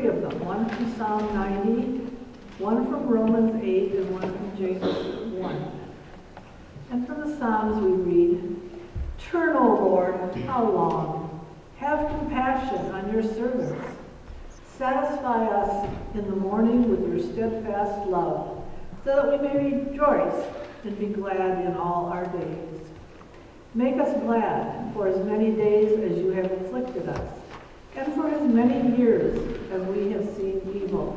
three of them, one from Psalm 90, one from Romans 8, and one from James 1. And from the Psalms we read, "Turn, O Lord, how long? Have compassion on your servants. Satisfy us in the morning with your steadfast love, so that we may rejoice and be glad in all our days. Make us glad for as many days as you have afflicted us, and for as many years as we have seen evil.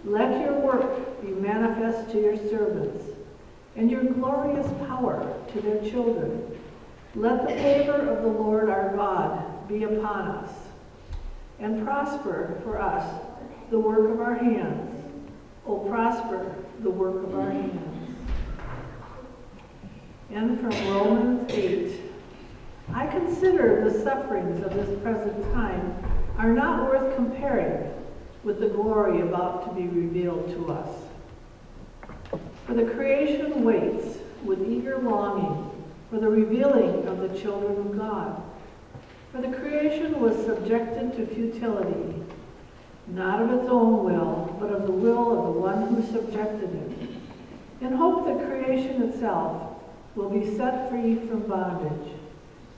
Let your work be manifest to your servants, and your glorious power to their children. Let the favor of the Lord our God be upon us, and prosper for us the work of our hands. O prosper the work of our hands." And from Romans 8, "I consider the sufferings of this present time are not worth comparing with the glory about to be revealed to us. For the creation waits with eager longing for the revealing of the children of God. For the creation was subjected to futility, not of its own will, but of the will of the one who subjected it, in hope that creation itself will be set free from bondage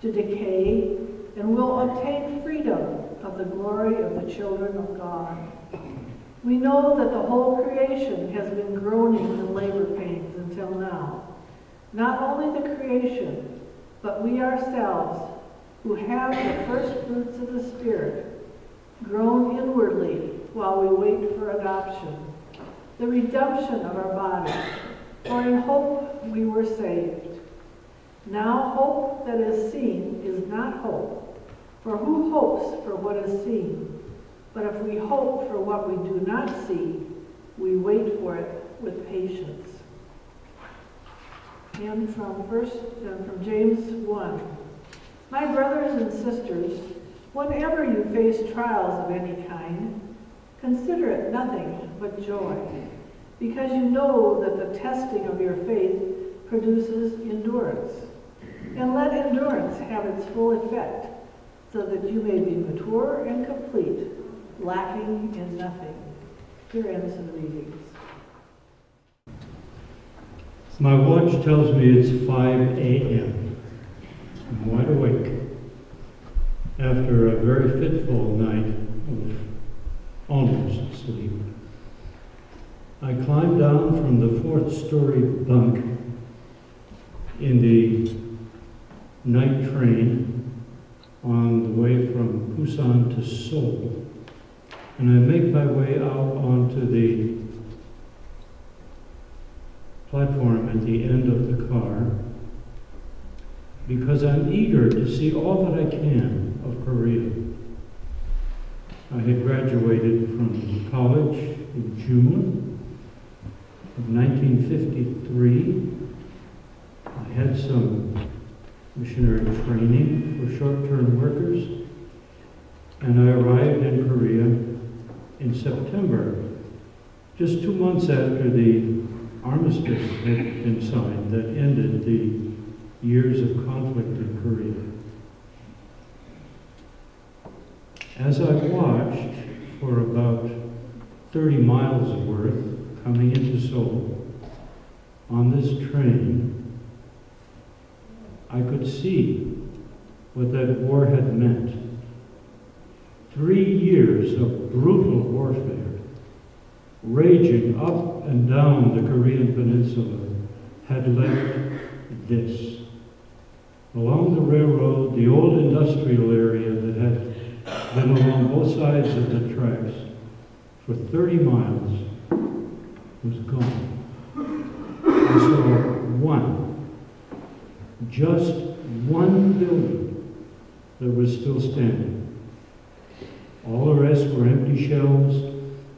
to decay and will obtain freedom of the glory of the children of God. We know that the whole creation has been groaning in labor pains until now. Not only the creation, but we ourselves, who have the first fruits of the Spirit, groan inwardly while we wait for adoption, the redemption of our bodies. For in hope we were saved. Now hope that is seen is not hope. For who hopes for what is seen? But if we hope for what we do not see, we wait for it with patience." And from James 1. "My brothers and sisters, whenever you face trials of any kind, consider it nothing but joy, because you know that the testing of your faith produces endurance. And let endurance have its full effect, so that you may be mature and complete, lacking in nothing." Here ends the readings. My watch tells me it's 5 a.m. I'm wide awake after a very fitful night of almost sleep. I climbed down from the 4th-story bunk in the night train on the way from Busan to Seoul, and I make my way out onto the platform at the end of the car because I'm eager to see all that I can of Korea. I had graduated from college in June of 1953. I had some missionary training for short-term workers, and I arrived in Korea in September, just 2 months after the armistice had been signed that ended the years of conflict in Korea. As I watched for about 30 miles worth coming into Seoul on this train, I could see what that war had meant. 3 years of brutal warfare, raging up and down the Korean peninsula, had left this. Along the railroad, the old industrial area that had been along both sides of the tracks for 30 miles was gone. I saw just one building that was still standing. All the rest were empty shells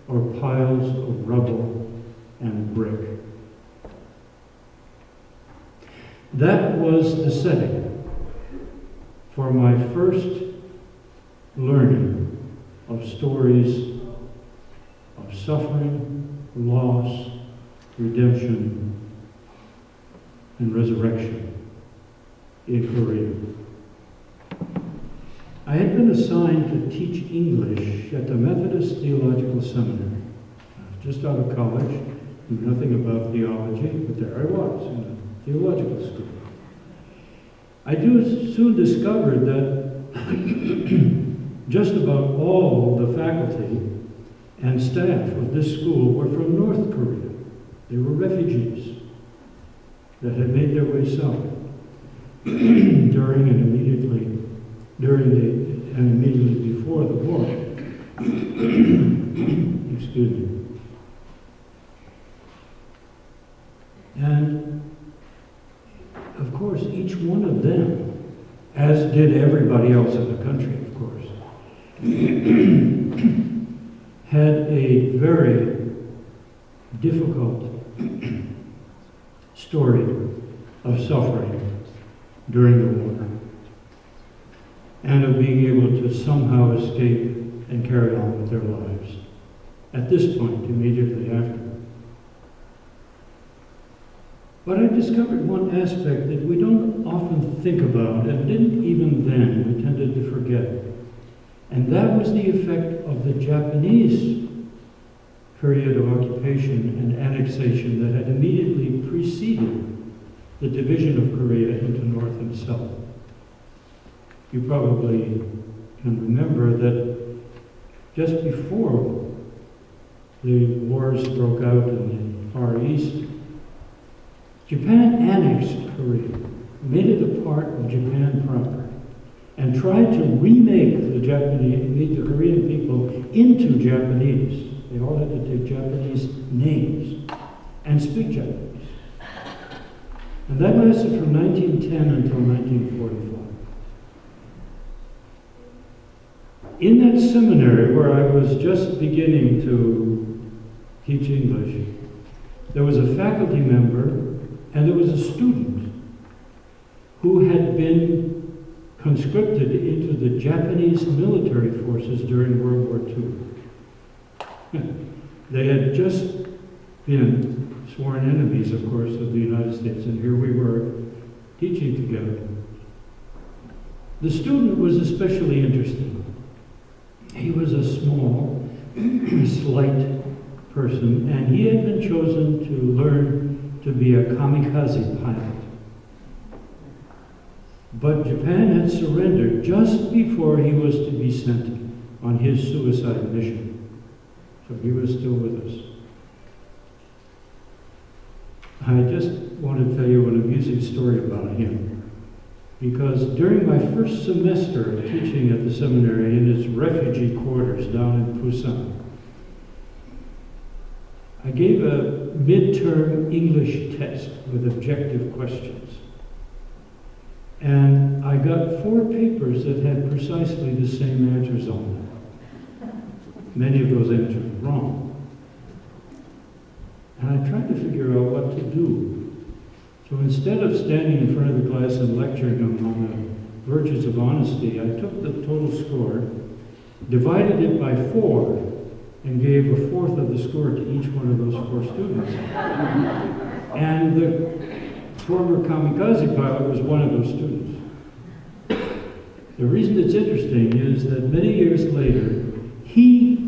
or piles of rubble and brick. That was the setting for my first learning of stories of suffering, loss, redemption, and resurrection in Korea. I had been assigned to teach English at the Methodist Theological Seminary. I was just out of college, knew nothing about theology, but there I was in a theological school. I soon discovered that just about all the faculty and staff of this school were from North Korea. They were refugees that had made their way south during and immediately before the war. Excuse me. And of course, each one of them, as did everybody else in the country, of course, had a very difficult story of suffering during the war and of being able to somehow escape and carry on with their lives. At this point, immediately after. But I discovered one aspect that we don't often think about, and didn't even then, we tended to forget. And that was the effect of the Japanese period of occupation and annexation that had immediately preceded the division of Korea into North and South. You probably can remember that just before the wars broke out in the Far East, Japan annexed Korea, made it a part of Japan proper, and tried to remake the Korean people into Japanese. They all had to take Japanese names and speak Japanese. And that lasted from 1910 until 1945. In that seminary where I was just beginning to teach English, there was a faculty member and there was a student who had been conscripted into the Japanese military forces during World War II. They had just been sworn enemies, of course, of the United States, and here we were teaching together. The student was especially interesting. He was a small, slight person, and he had been chosen to learn to be a kamikaze pilot. But Japan had surrendered just before he was to be sent on his suicide mission. So he was still with us. I just want to tell you an amusing story about him. Because during my first semester of teaching at the seminary in its refugee quarters down in Busan, I gave a midterm English test with objective questions. And I got 4 papers that had precisely the same answers on them. Many of those answers were wrong. And I tried to figure out what to do. So instead of standing in front of the class and lecturing them on the virtues of honesty, I took the total score, divided it by 4, and gave a 1/4 of the score to each one of those 4 students. And the former kamikaze pilot was one of those students. The reason it's interesting is that many years later, he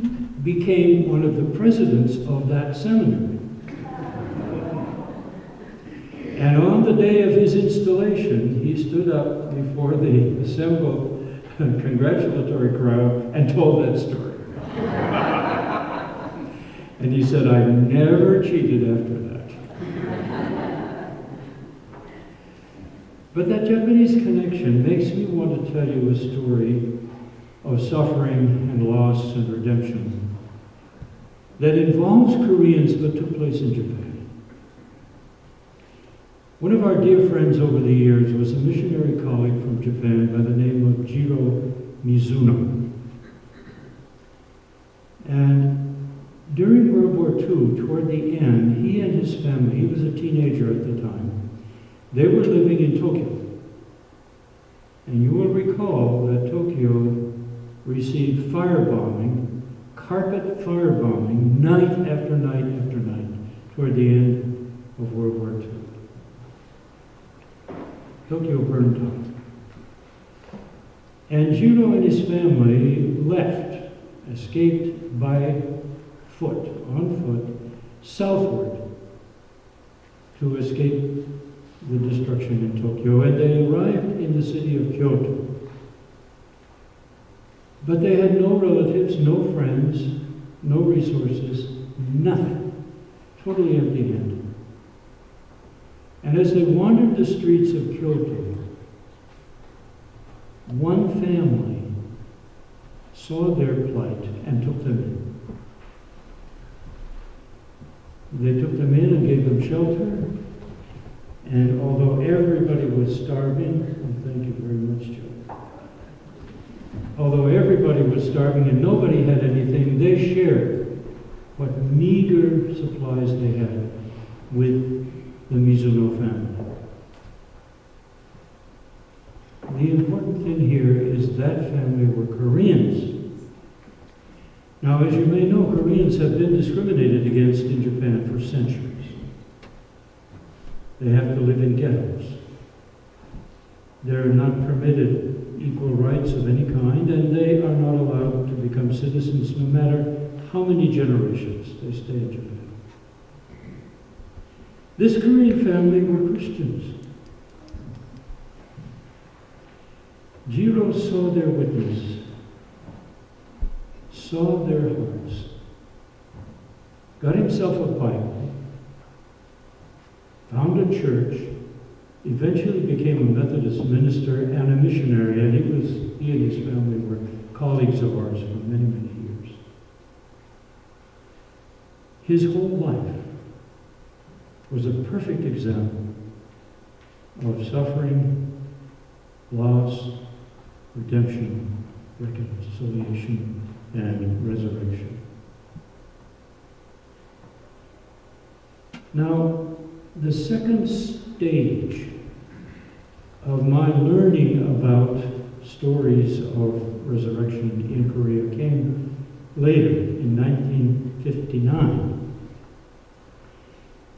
became one of the presidents of that seminary. And on the day of his installation, he stood up before the assembled congratulatory crowd and told that story. And he said, "I never cheated after that." But that Japanese connection makes me want to tell you a story of suffering and loss and redemption that involves Koreans but took place in Japan. One of our dear friends over the years was a missionary colleague from Japan by the name of Jiro Mizuno. And during World War II, toward the end, he and his family, he was a teenager at the time, they were living in Tokyo. And you will recall that Tokyo received firebombing, carpet firebombing, night after night after night, toward the end of World War II. Tokyo burned up. And Juno and his family left, escaped by foot, on foot, southward to escape the destruction in Tokyo. And they arrived in the city of Kyoto. But they had no relatives, no friends, no resources, nothing. Totally empty-handed. And as they wandered the streets of Kyoto, one family saw their plight and took them in. They took them in and gave them shelter. And although everybody was starving, and thank you very much, Joe. Although everybody was starving and nobody had anything, they shared what meager supplies they had with the Mizuno family. The important thing here is that family were Koreans. Now, as you may know, Koreans have been discriminated against in Japan for centuries. They have to live in ghettos. They're not permitted equal rights of any kind, and they are not allowed to become citizens no matter how many generations they stay in Japan. This Korean family were Christians. Jiro saw their witness, saw their hearts, got himself a Bible, found a church, eventually became a Methodist minister and a missionary, and he and his family were colleagues of ours for many, many years. His whole life was a perfect example of suffering, loss, redemption, reconciliation, and resurrection. Now, the second stage of my learning about stories of resurrection in Korea came later, in 1959.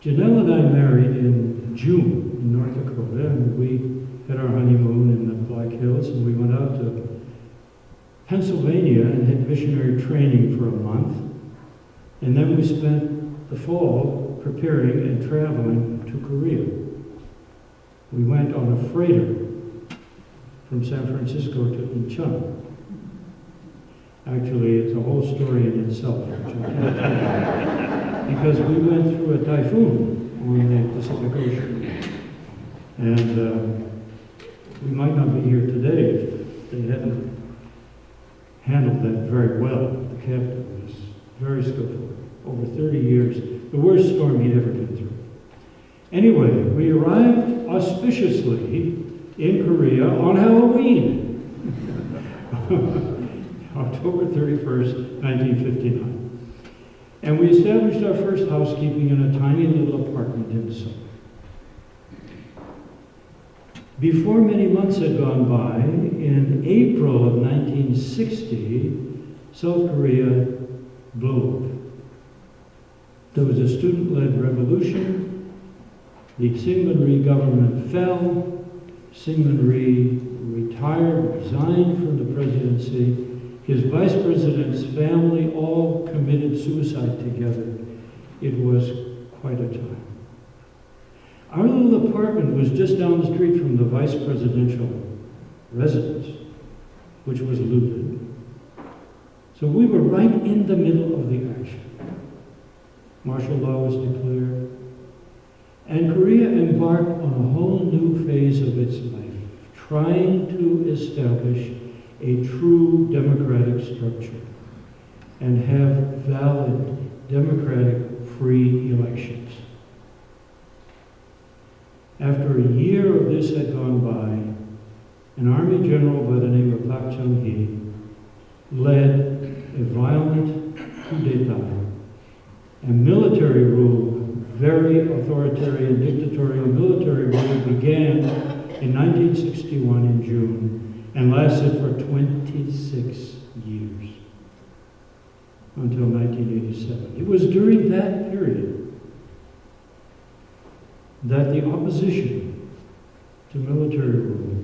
Janelle and I married in June in North Dakota, and we had our honeymoon in the Black Hills, and we went out to Pennsylvania and had missionary training for a month. And then we spent the fall preparing and traveling to Korea. We went on a freighter from San Francisco to Incheon. Actually, it's a whole story in itself, which I can't tell you, because we went through a typhoon on the Pacific Ocean. And we might not be here today if they hadn't handled that very well. The captain was very skillful. Over 30 years, the worst storm he'd ever been through. Anyway, we arrived auspiciously in Korea on Halloween, October 31st, 1959. And we established our first housekeeping in a tiny little apartment in Seoul. Before many months had gone by, in April of 1960, South Korea blew up. There was a student-led revolution. The Syngman Rhee government fell. Syngman Rhee retired, resigned from the presidency. His vice president's family all committed suicide together. It was quite a time. Our little apartment was just down the street from the vice presidential residence, which was looted. So we were right in the middle of the action. Martial law was declared, and Korea embarked on a whole new phase of its life, trying to establish a true democratic structure and have valid democratic free elections. After a year of this had gone by, an army general by the name of Park Chung-hee led a violent coup d'etat, and military rule, very authoritarian, dictatorial military rule, began in 1961 in June and lasted for 26 years until 1987. It was during that period that the opposition to military rule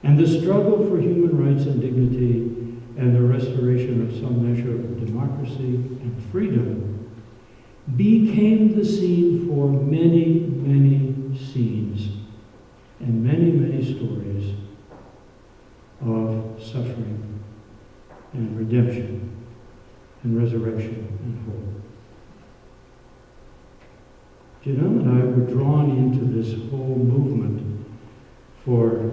And the struggle for human rights and dignity and the restoration of some measure of democracy and freedom became the scene for many, many scenes and many, many stories of suffering and redemption and resurrection and hope. Janelle and I were drawn into this whole movement for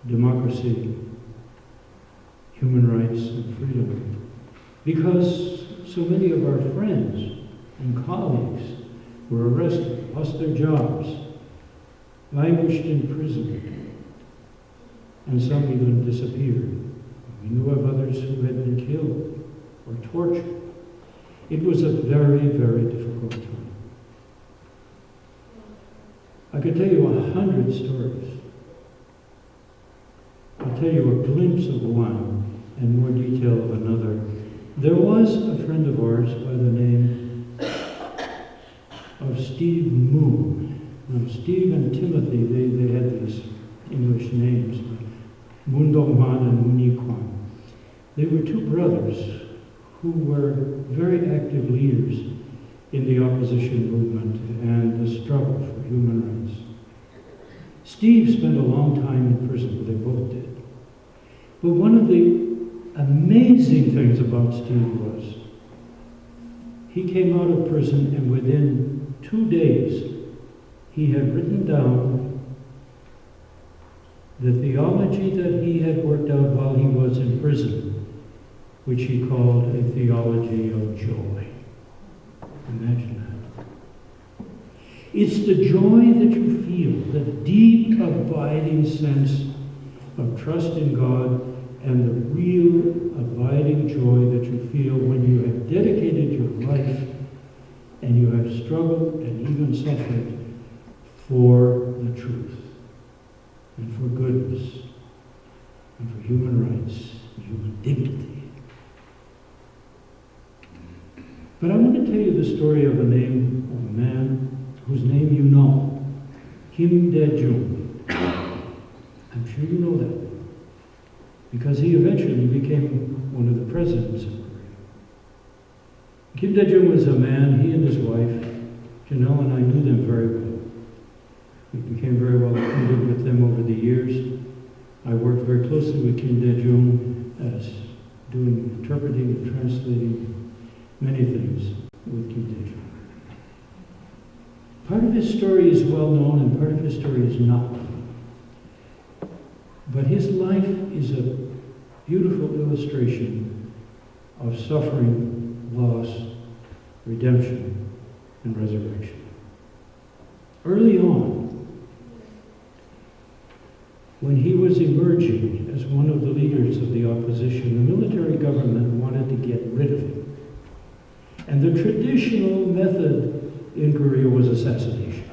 democracy, human rights, and freedom because so many of our friends and colleagues were arrested, lost their jobs, languished in prison, and some even disappeared. We knew of others who had been killed or tortured. It was a very, very difficult time. I could tell you 100 stories. I'll tell you a glimpse of one and more detail of another. There was a friend of ours by the name of Steve Moon. Now, Steve and Timothy, they had these English names, Moon Dong-man and Moon Yi-kwan. They were two brothers who were very active leaders in the opposition movement and the struggle for human rights. Steve spent a long time in prison, they both did. But one of the amazing things about Steve was he came out of prison and within 2 days he had written down the theology that he had worked out while he was in prison, which he called a theology of joy. Imagine that. It's the joy that you feel, the deep, abiding sense of trust in God and the real, abiding joy that you feel when you have dedicated your life and you have struggled and even suffered for the truth and for goodness and for human rights and human dignity. But I want to tell you the story of a man whose name you know, Kim Dae-jung. I'm sure you know that, because he eventually became one of the presidents of Korea. Kim Dae-jung was a man, he and his wife, Janelle and I knew them very well. We became very well acquainted with them over the years. I worked very closely with Kim Dae-jung as doing interpreting and translating many things with Kim Dae-jung. Part of his story is well known and part of his story is not. But his life is a beautiful illustration of suffering, loss, redemption, and resurrection. Early on, when he was emerging as one of the leaders of the opposition, the military government wanted to get rid of him. And the traditional method in Korea was assassination.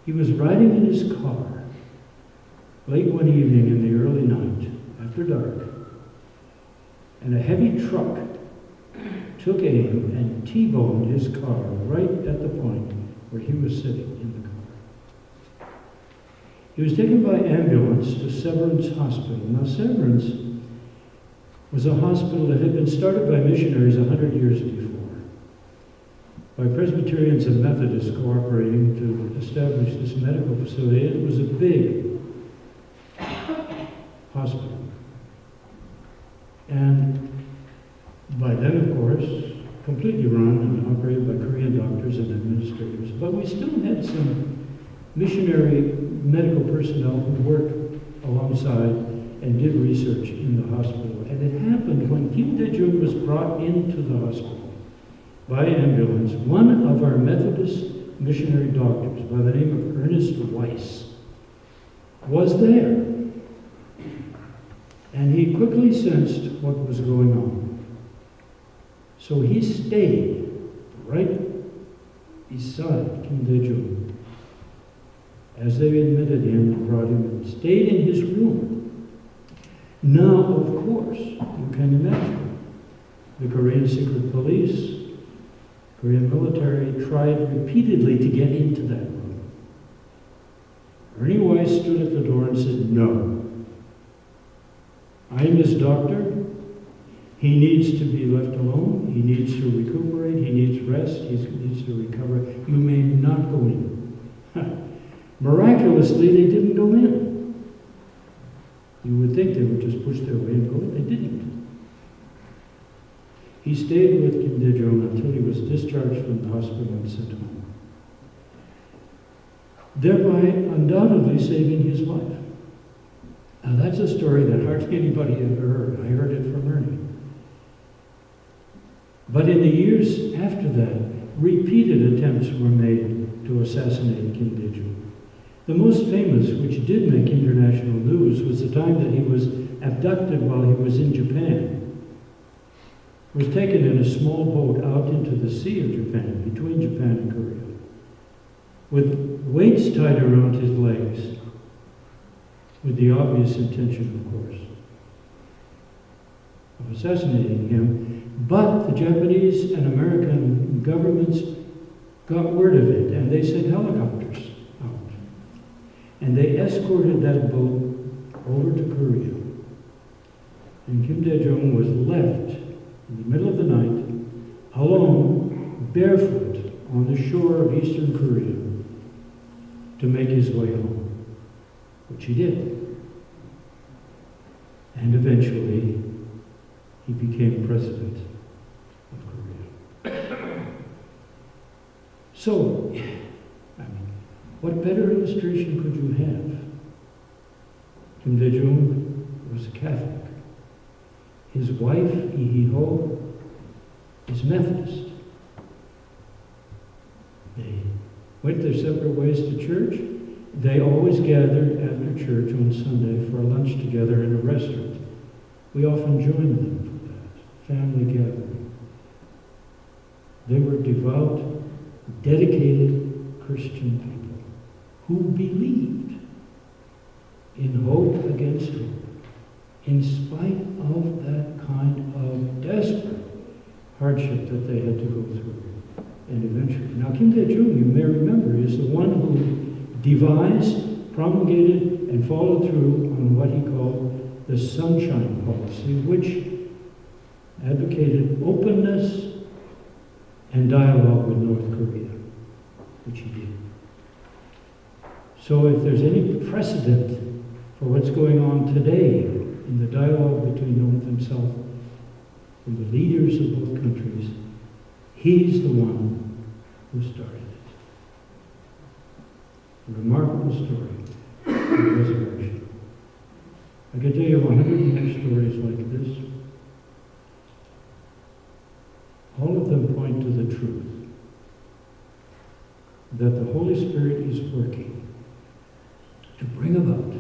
He was riding in his car late one evening in the early night, after dark, and a heavy truck took aim and T-boned his car right at the point where he was sitting in the car. He was taken by ambulance to Severance Hospital. Now, Severance was a hospital that had been started by missionaries 100 years before, by Presbyterians and Methodists cooperating to establish this medical facility. It was a big hospital. And by then, of course, completely run and operated by Korean doctors and administrators. But we still had some missionary medical personnel who worked alongside and did research in the hospital. And it happened when Kim Dae-jung was brought into the hospital by ambulance, one of our Methodist missionary doctors by the name of Ernest Weiss was there. And he quickly sensed what was going on. So he stayed right beside Kim Dae-jung as they admitted him and brought him and stayed in his room. Now, of course, you can imagine, the Korean secret police, Korean military tried repeatedly to get into that room. Ernie Weiss stood at the door and said, "No. I'm his doctor. He needs to be left alone. He needs to recuperate. He needs rest. He needs to recover. You may not go in." Miraculously, they didn't go in. You would think they would just push their way and go in. They didn't. He stayed with Kim Dae-jung until he was discharged from the hospital and sent home, thereby undoubtedly saving his life. Now that's a story that hardly anybody ever heard. I heard it from Ernie. But in the years after that, repeated attempts were made to assassinate Kim Dae-jung. The most famous, which did make international news, was the time that he was abducted while he was in Japan. He was taken in a small boat out into the Sea of Japan, between Japan and Korea, with weights tied around his legs, with the obvious intention, of course, of assassinating him. But the Japanese and American governments got word of it, and they sent helicopters out. And they escorted that boat over to Korea. And Kim Dae-jung was left in the middle of the night, alone, barefoot, on the shore of eastern Korea, to make his way home, which he did. And eventually, he became president of Korea. So, I mean, what better illustration could you have? Kim Dae-jung was a Catholic. His wife, Lee Hee-ho, is Methodist. They went their separate ways to church. They always gathered after church on Sunday for a lunch together in a restaurant. We often joined them for that family gathering. They were devout, dedicated Christian people who believed in hope against hope, in spite of that kind of desperate hardship that they had to go through. And eventually, now Kim Dae-jung, you may remember, is the one who devised, promulgated, and followed through on what he called the Sunshine Policy, which advocated openness and dialogue with North Korea, which he did. So if there's any precedent for what's going on today in the dialogue between North and South, from the leaders of both countries, he's the one who started it. A remarkable story of resurrection. I could tell you 100 more stories like this. All of them point to the truth that the Holy Spirit is working to bring about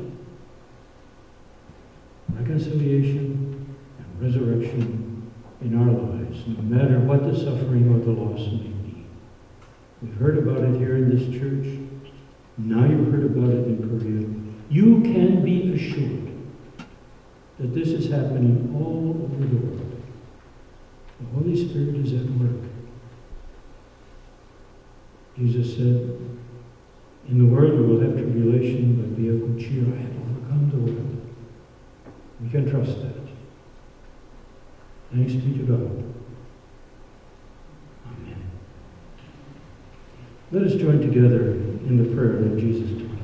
reconciliation and resurrection in our lives, no matter what the suffering or the loss may be. We've heard about it here in this church. Now you've heard about it in Korea. You can be assured that this is happening all over the world. The Holy Spirit is at work. Jesus said, "In the world you will have tribulation, but be of good cheer. I have overcome the world." We can trust that. Thanks be to God. Amen. Let us join together in the prayer that Jesus taught.